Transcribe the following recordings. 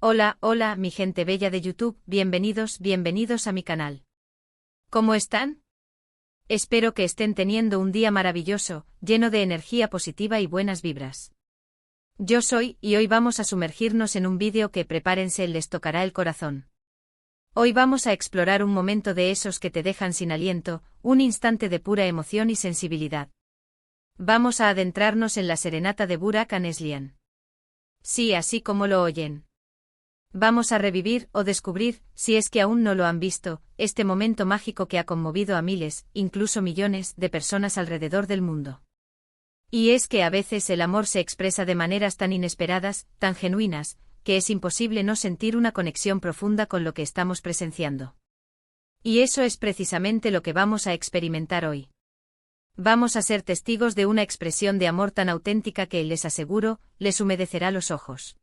Hola, hola, mi gente bella de YouTube, bienvenidos a mi canal. ¿Cómo están? Espero que estén teniendo un día maravilloso, lleno de energía positiva y buenas vibras. Yo soy, y hoy vamos a sumergirnos en un vídeo que prepárense, les tocará el corazón. Hoy vamos a explorar un momento de esos que te dejan sin aliento, un instante de pura emoción y sensibilidad. Vamos a adentrarnos en la serenata de Burak a Neslihan. Sí, así como lo oyen. Vamos a revivir o descubrir, si es que aún no lo han visto, este momento mágico que ha conmovido a miles, incluso millones, de personas alrededor del mundo. Y es que a veces el amor se expresa de maneras tan inesperadas, tan genuinas, que es imposible no sentir una conexión profunda con lo que estamos presenciando. Y eso es precisamente lo que vamos a experimentar hoy. Vamos a ser testigos de una expresión de amor tan auténtica que, les aseguro, les humedecerá los ojos.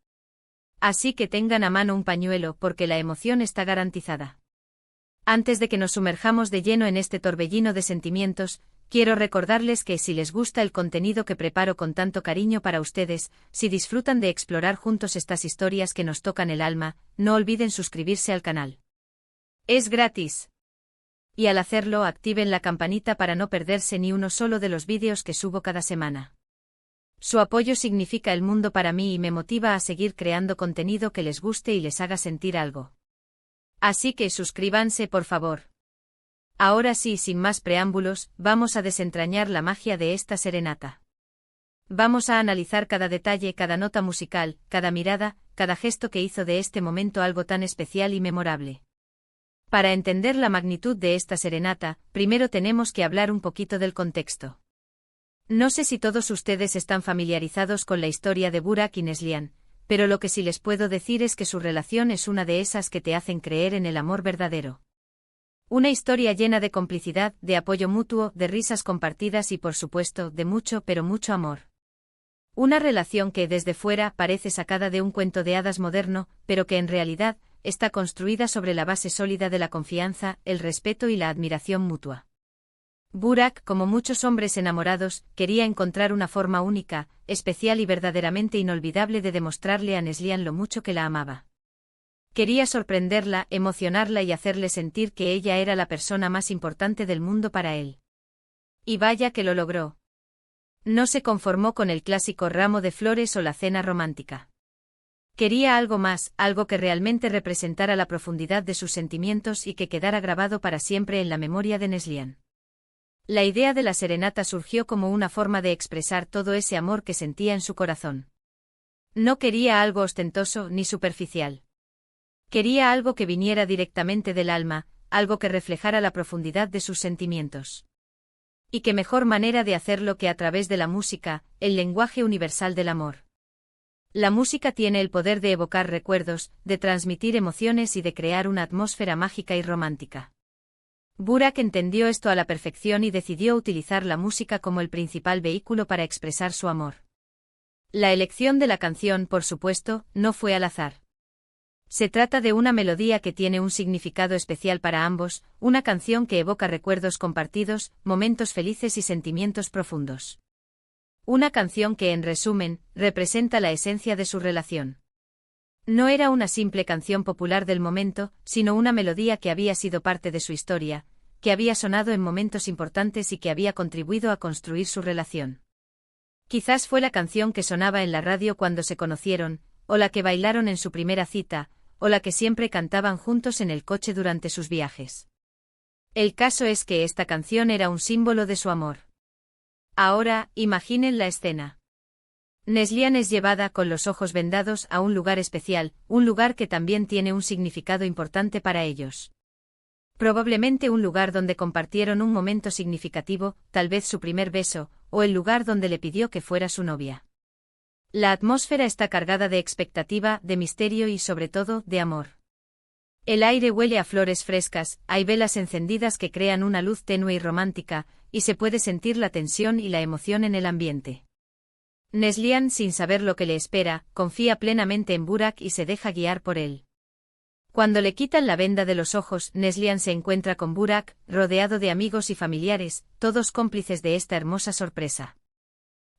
Así que tengan a mano un pañuelo porque la emoción está garantizada. Antes de que nos sumerjamos de lleno en este torbellino de sentimientos, quiero recordarles que si les gusta el contenido que preparo con tanto cariño para ustedes, si disfrutan de explorar juntos estas historias que nos tocan el alma, no olviden suscribirse al canal. Es gratis. Y al hacerlo activen la campanita para no perderse ni uno solo de los vídeos que subo cada semana. Su apoyo significa el mundo para mí y me motiva a seguir creando contenido que les guste y les haga sentir algo. Así que suscríbanse, por favor. Ahora sí, sin más preámbulos, vamos a desentrañar la magia de esta serenata. Vamos a analizar cada detalle, cada nota musical, cada mirada, cada gesto que hizo de este momento algo tan especial y memorable. Para entender la magnitud de esta serenata, primero tenemos que hablar un poquito del contexto. No sé si todos ustedes están familiarizados con la historia de Burak y Neslihan, pero lo que sí les puedo decir es que su relación es una de esas que te hacen creer en el amor verdadero. Una historia llena de complicidad, de apoyo mutuo, de risas compartidas y por supuesto, de mucho pero mucho amor. Una relación que desde fuera parece sacada de un cuento de hadas moderno, pero que en realidad está construida sobre la base sólida de la confianza, el respeto y la admiración mutua. Burak, como muchos hombres enamorados, quería encontrar una forma única, especial y verdaderamente inolvidable de demostrarle a Neslihan lo mucho que la amaba. Quería sorprenderla, emocionarla y hacerle sentir que ella era la persona más importante del mundo para él. Y vaya que lo logró. No se conformó con el clásico ramo de flores o la cena romántica. Quería algo más, algo que realmente representara la profundidad de sus sentimientos y que quedara grabado para siempre en la memoria de Neslihan. La idea de la serenata surgió como una forma de expresar todo ese amor que sentía en su corazón. No quería algo ostentoso ni superficial. Quería algo que viniera directamente del alma, algo que reflejara la profundidad de sus sentimientos. Y qué mejor manera de hacerlo que a través de la música, el lenguaje universal del amor. La música tiene el poder de evocar recuerdos, de transmitir emociones y de crear una atmósfera mágica y romántica. Burak entendió esto a la perfección y decidió utilizar la música como el principal vehículo para expresar su amor. La elección de la canción, por supuesto, no fue al azar. Se trata de una melodía que tiene un significado especial para ambos, una canción que evoca recuerdos compartidos, momentos felices y sentimientos profundos. Una canción que, en resumen, representa la esencia de su relación. No era una simple canción popular del momento, sino una melodía que había sido parte de su historia, que había sonado en momentos importantes y que había contribuido a construir su relación. Quizás fue la canción que sonaba en la radio cuando se conocieron, o la que bailaron en su primera cita, o la que siempre cantaban juntos en el coche durante sus viajes. El caso es que esta canción era un símbolo de su amor. Ahora, imaginen la escena. Neslihan es llevada con los ojos vendados a un lugar especial, un lugar que también tiene un significado importante para ellos. Probablemente un lugar donde compartieron un momento significativo, tal vez su primer beso, o el lugar donde le pidió que fuera su novia. La atmósfera está cargada de expectativa, de misterio y sobre todo, de amor. El aire huele a flores frescas, hay velas encendidas que crean una luz tenue y romántica, y se puede sentir la tensión y la emoción en el ambiente. Neslihan, sin saber lo que le espera, confía plenamente en Burak y se deja guiar por él. Cuando le quitan la venda de los ojos, Neslihan se encuentra con Burak, rodeado de amigos y familiares, todos cómplices de esta hermosa sorpresa.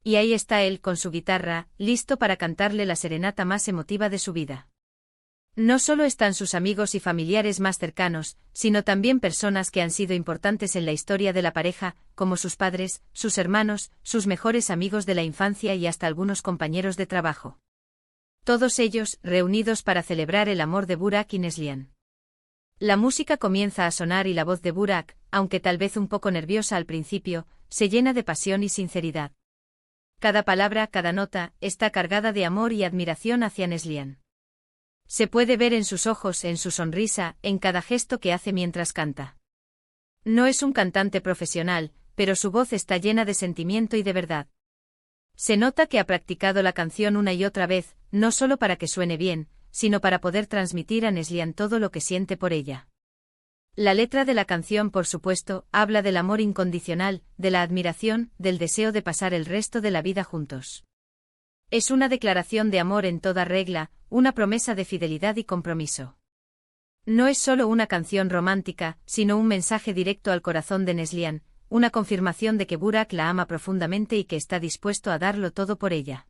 Y ahí está él con su guitarra, listo para cantarle la serenata más emotiva de su vida. No solo están sus amigos y familiares más cercanos, sino también personas que han sido importantes en la historia de la pareja, como sus padres, sus hermanos, sus mejores amigos de la infancia y hasta algunos compañeros de trabajo. Todos ellos, reunidos para celebrar el amor de Burak y Neslihan. La música comienza a sonar y la voz de Burak, aunque tal vez un poco nerviosa al principio, se llena de pasión y sinceridad. Cada palabra, cada nota, está cargada de amor y admiración hacia Neslihan. Se puede ver en sus ojos, en su sonrisa, en cada gesto que hace mientras canta. No es un cantante profesional, pero su voz está llena de sentimiento y de verdad. Se nota que ha practicado la canción una y otra vez, no solo para que suene bien, sino para poder transmitir a Neslihan todo lo que siente por ella. La letra de la canción, por supuesto, habla del amor incondicional, de la admiración, del deseo de pasar el resto de la vida juntos. Es una declaración de amor en toda regla, una promesa de fidelidad y compromiso. No es solo una canción romántica, sino un mensaje directo al corazón de Neslihan, una confirmación de que Burak la ama profundamente y que está dispuesto a darlo todo por ella.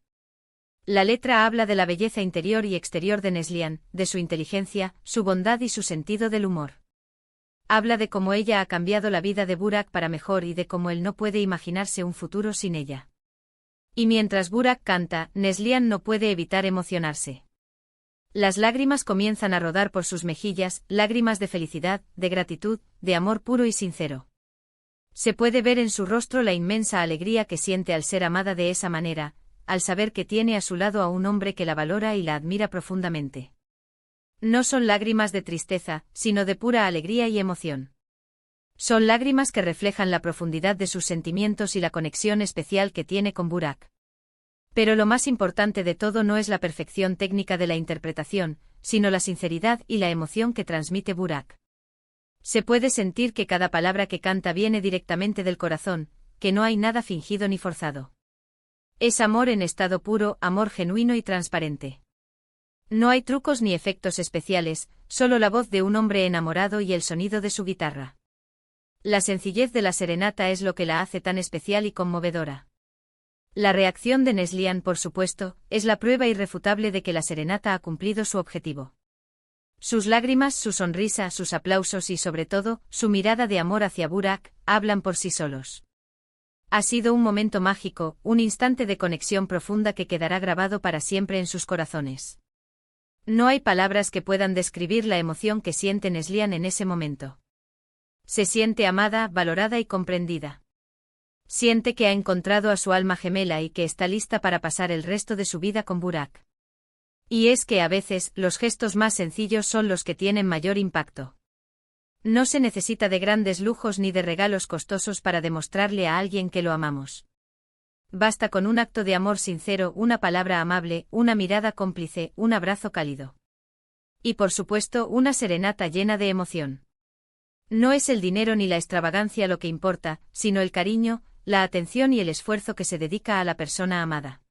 La letra habla de la belleza interior y exterior de Neslihan, de su inteligencia, su bondad y su sentido del humor. Habla de cómo ella ha cambiado la vida de Burak para mejor y de cómo él no puede imaginarse un futuro sin ella. Y mientras Burak canta, Neslihan no puede evitar emocionarse. Las lágrimas comienzan a rodar por sus mejillas, lágrimas de felicidad, de gratitud, de amor puro y sincero. Se puede ver en su rostro la inmensa alegría que siente al ser amada de esa manera, al saber que tiene a su lado a un hombre que la valora y la admira profundamente. No son lágrimas de tristeza, sino de pura alegría y emoción. Son lágrimas que reflejan la profundidad de sus sentimientos y la conexión especial que tiene con Burak. Pero lo más importante de todo no es la perfección técnica de la interpretación, sino la sinceridad y la emoción que transmite Burak. Se puede sentir que cada palabra que canta viene directamente del corazón, que no hay nada fingido ni forzado. Es amor en estado puro, amor genuino y transparente. No hay trucos ni efectos especiales, solo la voz de un hombre enamorado y el sonido de su guitarra. La sencillez de la serenata es lo que la hace tan especial y conmovedora. La reacción de Neslihan, por supuesto, es la prueba irrefutable de que la serenata ha cumplido su objetivo. Sus lágrimas, su sonrisa, sus aplausos y sobre todo, su mirada de amor hacia Burak, hablan por sí solos. Ha sido un momento mágico, un instante de conexión profunda que quedará grabado para siempre en sus corazones. No hay palabras que puedan describir la emoción que siente Neslihan en ese momento. Se siente amada, valorada y comprendida. Siente que ha encontrado a su alma gemela y que está lista para pasar el resto de su vida con Burak. Y es que a veces, los gestos más sencillos son los que tienen mayor impacto. No se necesita de grandes lujos ni de regalos costosos para demostrarle a alguien que lo amamos. Basta con un acto de amor sincero, una palabra amable, una mirada cómplice, un abrazo cálido. Y por supuesto, una serenata llena de emoción. No es el dinero ni la extravagancia lo que importa, sino el cariño, la atención y el esfuerzo que se dedica a la persona amada.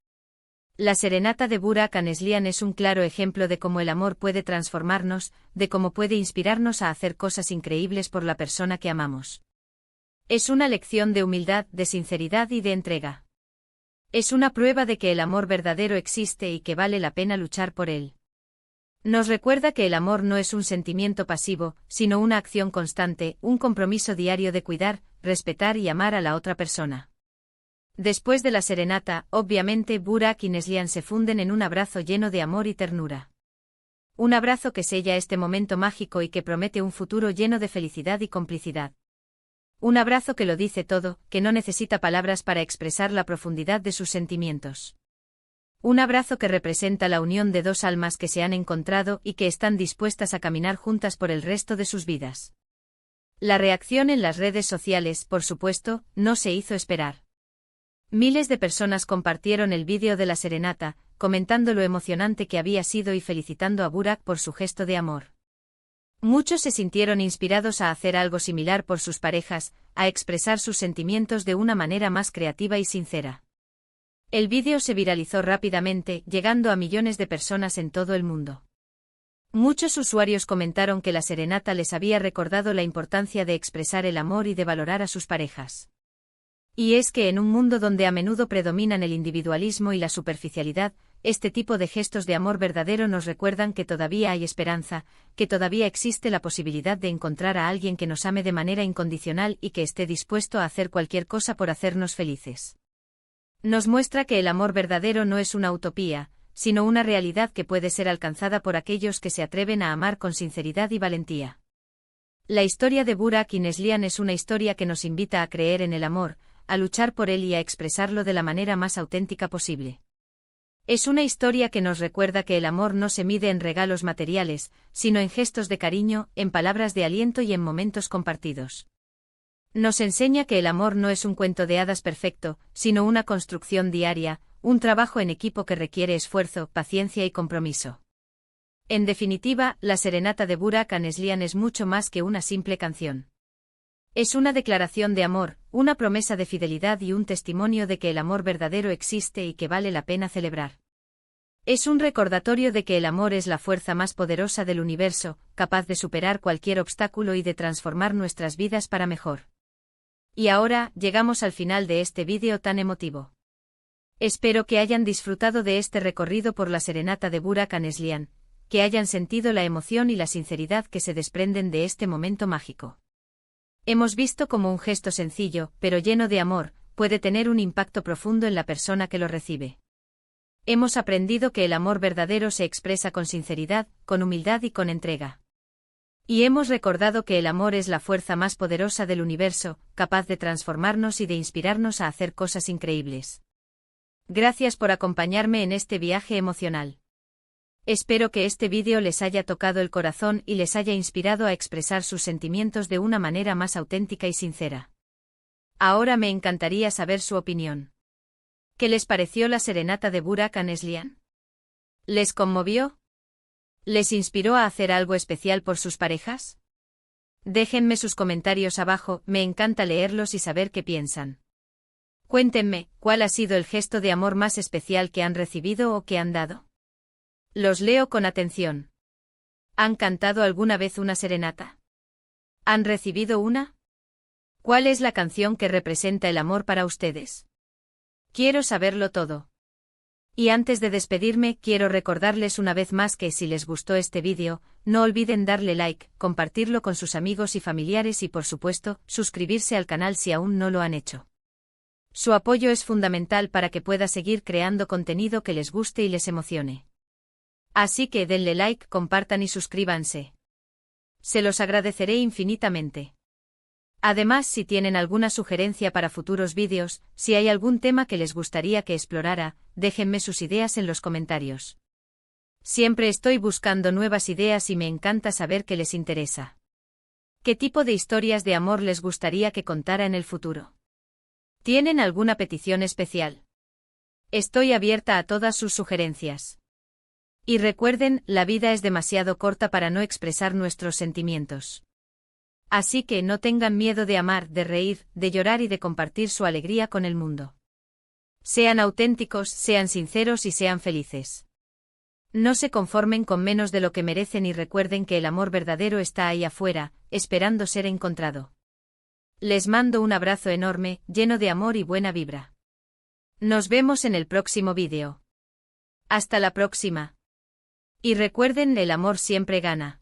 La serenata de Burak a Neslihan es un claro ejemplo de cómo el amor puede transformarnos, de cómo puede inspirarnos a hacer cosas increíbles por la persona que amamos. Es una lección de humildad, de sinceridad y de entrega. Es una prueba de que el amor verdadero existe y que vale la pena luchar por él. Nos recuerda que el amor no es un sentimiento pasivo, sino una acción constante, un compromiso diario de cuidar, respetar y amar a la otra persona. Después de la serenata, obviamente Burak y Neslihan se funden en un abrazo lleno de amor y ternura. Un abrazo que sella este momento mágico y que promete un futuro lleno de felicidad y complicidad. Un abrazo que lo dice todo, que no necesita palabras para expresar la profundidad de sus sentimientos. Un abrazo que representa la unión de dos almas que se han encontrado y que están dispuestas a caminar juntas por el resto de sus vidas. La reacción en las redes sociales, por supuesto, no se hizo esperar. Miles de personas compartieron el vídeo de la serenata, comentando lo emocionante que había sido y felicitando a Burak por su gesto de amor. Muchos se sintieron inspirados a hacer algo similar por sus parejas, a expresar sus sentimientos de una manera más creativa y sincera. El vídeo se viralizó rápidamente, llegando a millones de personas en todo el mundo. Muchos usuarios comentaron que la serenata les había recordado la importancia de expresar el amor y de valorar a sus parejas. Y es que en un mundo donde a menudo predominan el individualismo y la superficialidad, este tipo de gestos de amor verdadero nos recuerdan que todavía hay esperanza, que todavía existe la posibilidad de encontrar a alguien que nos ame de manera incondicional y que esté dispuesto a hacer cualquier cosa por hacernos felices. Nos muestra que el amor verdadero no es una utopía, sino una realidad que puede ser alcanzada por aquellos que se atreven a amar con sinceridad y valentía. La historia de Burak y Neslihan es una historia que nos invita a creer en el amor, a luchar por él y a expresarlo de la manera más auténtica posible. Es una historia que nos recuerda que el amor no se mide en regalos materiales, sino en gestos de cariño, en palabras de aliento y en momentos compartidos. Nos enseña que el amor no es un cuento de hadas perfecto, sino una construcción diaria, un trabajo en equipo que requiere esfuerzo, paciencia y compromiso. En definitiva, la serenata de Burak a Neslihan es mucho más que una simple canción. Es una declaración de amor, una promesa de fidelidad y un testimonio de que el amor verdadero existe y que vale la pena celebrar. Es un recordatorio de que el amor es la fuerza más poderosa del universo, capaz de superar cualquier obstáculo y de transformar nuestras vidas para mejor. Y ahora, llegamos al final de este vídeo tan emotivo. Espero que hayan disfrutado de este recorrido por la serenata de Burak a Neslihan, que hayan sentido la emoción y la sinceridad que se desprenden de este momento mágico. Hemos visto cómo un gesto sencillo, pero lleno de amor, puede tener un impacto profundo en la persona que lo recibe. Hemos aprendido que el amor verdadero se expresa con sinceridad, con humildad y con entrega. Y hemos recordado que el amor es la fuerza más poderosa del universo, capaz de transformarnos y de inspirarnos a hacer cosas increíbles. Gracias por acompañarme en este viaje emocional. Espero que este vídeo les haya tocado el corazón y les haya inspirado a expresar sus sentimientos de una manera más auténtica y sincera. Ahora me encantaría saber su opinión. ¿Qué les pareció la serenata de Burak a Neslihan? ¿Les conmovió? ¿Les inspiró a hacer algo especial por sus parejas? Déjenme sus comentarios abajo, me encanta leerlos y saber qué piensan. Cuéntenme, ¿cuál ha sido el gesto de amor más especial que han recibido o que han dado? Los leo con atención. ¿Han cantado alguna vez una serenata? ¿Han recibido una? ¿Cuál es la canción que representa el amor para ustedes? Quiero saberlo todo. Y antes de despedirme, quiero recordarles una vez más que si les gustó este vídeo, no olviden darle like, compartirlo con sus amigos y familiares y por supuesto, suscribirse al canal si aún no lo han hecho. Su apoyo es fundamental para que pueda seguir creando contenido que les guste y les emocione. Así que denle like, compartan y suscríbanse. Se los agradeceré infinitamente. Además, si tienen alguna sugerencia para futuros vídeos, si hay algún tema que les gustaría que explorara, déjenme sus ideas en los comentarios. Siempre estoy buscando nuevas ideas y me encanta saber qué les interesa. ¿Qué tipo de historias de amor les gustaría que contara en el futuro? ¿Tienen alguna petición especial? Estoy abierta a todas sus sugerencias. Y recuerden, la vida es demasiado corta para no expresar nuestros sentimientos. Así que no tengan miedo de amar, de reír, de llorar y de compartir su alegría con el mundo. Sean auténticos, sean sinceros y sean felices. No se conformen con menos de lo que merecen y recuerden que el amor verdadero está ahí afuera, esperando ser encontrado. Les mando un abrazo enorme, lleno de amor y buena vibra. Nos vemos en el próximo vídeo. Hasta la próxima. Y recuerden, el amor siempre gana.